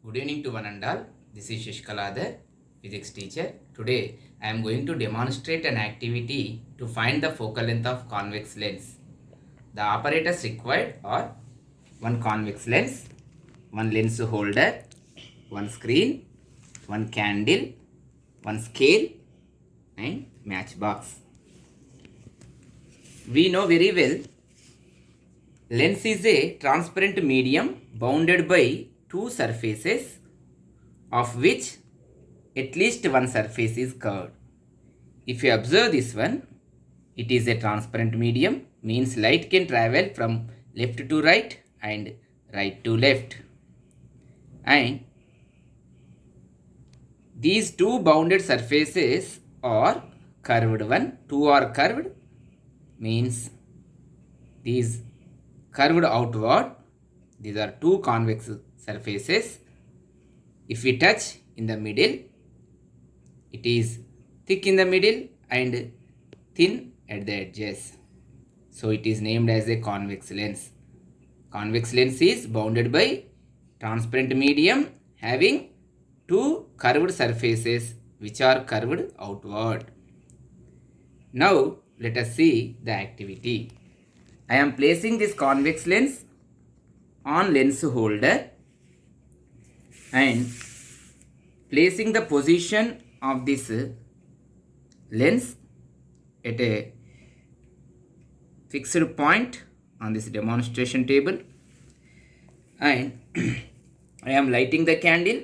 Good evening to one and all. This is Shishkala, the physics teacher. Today I am going to demonstrate an activity to find the focal length of convex lens. The operators required are one convex lens, one lens holder, one screen, one candle, one scale and matchbox. We know very well lens is a transparent medium bounded by two surfaces of which at least one surface is curved. If you observe this one, it is a transparent medium, means light can travel from left to right and right to left. And these two bounded surfaces are curved one. Two are curved, means these curved outward. These are two convex surfaces. If we touch in the middle, it is thick in the middle and thin at the edges. So it is named as a convex lens. Convex lens is bounded by transparent medium having two curved surfaces which are curved outward. Now let us see the activity. I am placing this convex lens on lens holder and placing the position of this lens at a fixed point on this demonstration table, and I am lighting the candle.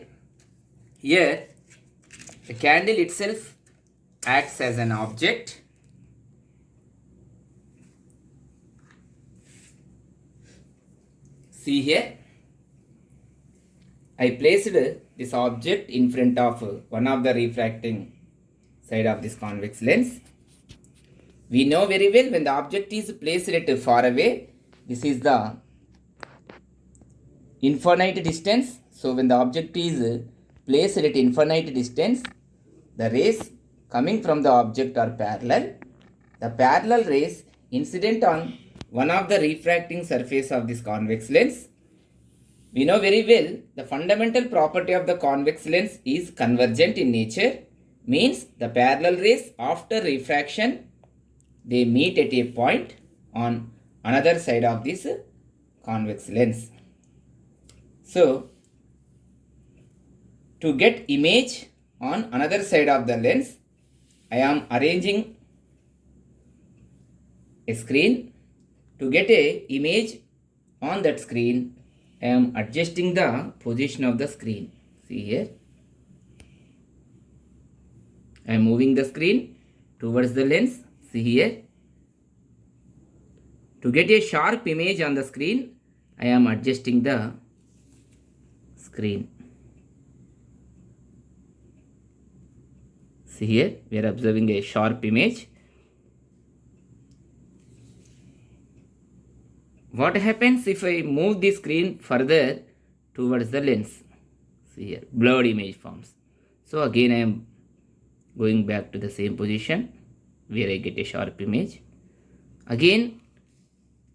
Here the candle itself acts as an object. See here, I placed this object in front of one of the refracting side of this convex lens. We know very well when the object is placed at far away, this is the infinite distance. So when the object is placed at infinite distance, the rays coming from the object are parallel. The parallel rays incident on one of the refracting surface of this convex lens. We know very well the fundamental property of the convex lens is convergent in nature, means the parallel rays after refraction they meet at a point on another side of this convex lens. So to get image on another side of the lens, I am arranging a screen. To get a image on that screen, I am adjusting the position of the screen. See here, I am moving the screen towards the lens. See here, to get a sharp image on the screen, I am adjusting the screen. See here, we are observing a sharp image. What happens if I move the screen further towards the lens? See here, blurred image forms. So again I am going back to the same position where I get a sharp image. Again,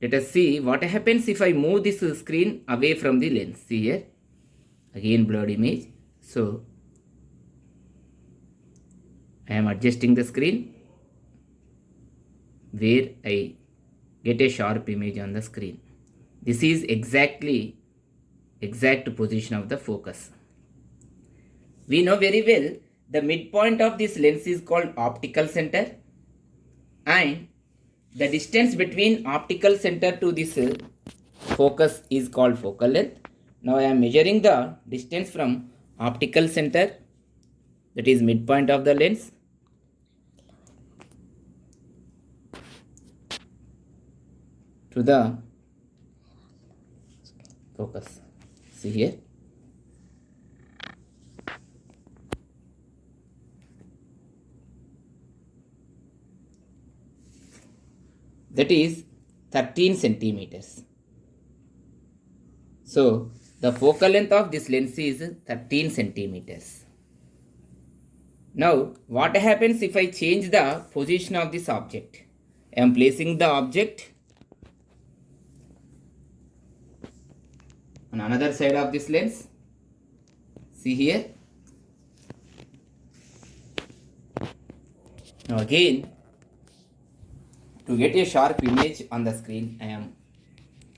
let us see what happens if I move this screen away from the lens. See here, again blurred image. So I am adjusting the screen where I get a sharp image on the screen. This is exact position of the focus. We know very well the midpoint of this lens is called optical center, and the distance between optical center to this focus is called focal length. Now I am measuring the distance from optical center, that is midpoint of the lens, to the focus. See here, that is 13 centimeters. So the focal length of this lens is 13 centimeters. Now what happens if I change the position of this object? I am placing the object on another side of this lens. See here. Now again, to get a sharp image on the screen, I am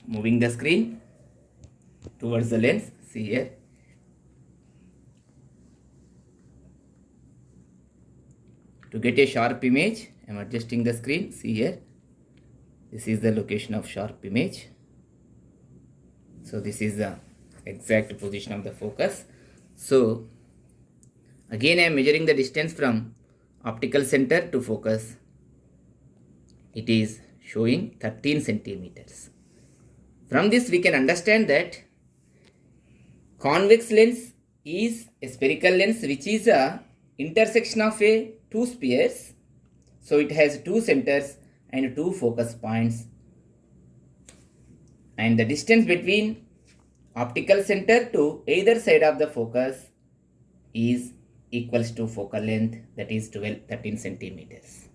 moving the screen towards the lens. See here. To get a sharp image, I am adjusting the screen. See here. This is the location of sharp image. So this is the exact position of the focus. So again I am measuring the distance from optical center to focus. It is showing 13 centimeters. From this we can understand that convex lens is a spherical lens which is a intersection of two spheres. So it has two centers and two focus points. And the distance between optical center to either side of the focus is equals to focal length, that is 13 centimeters.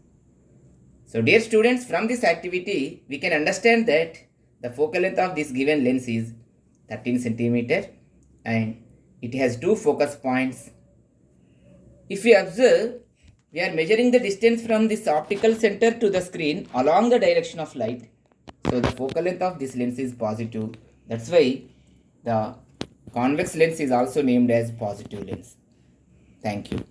So dear students, from this activity we can understand that the focal length of this given lens is 13 centimeter and it has two focus points. If we observe, we are measuring the distance from this optical center to the screen along the direction of light. So the focal length of this lens is positive. That's why the convex lens is also named as positive lens. Thank you.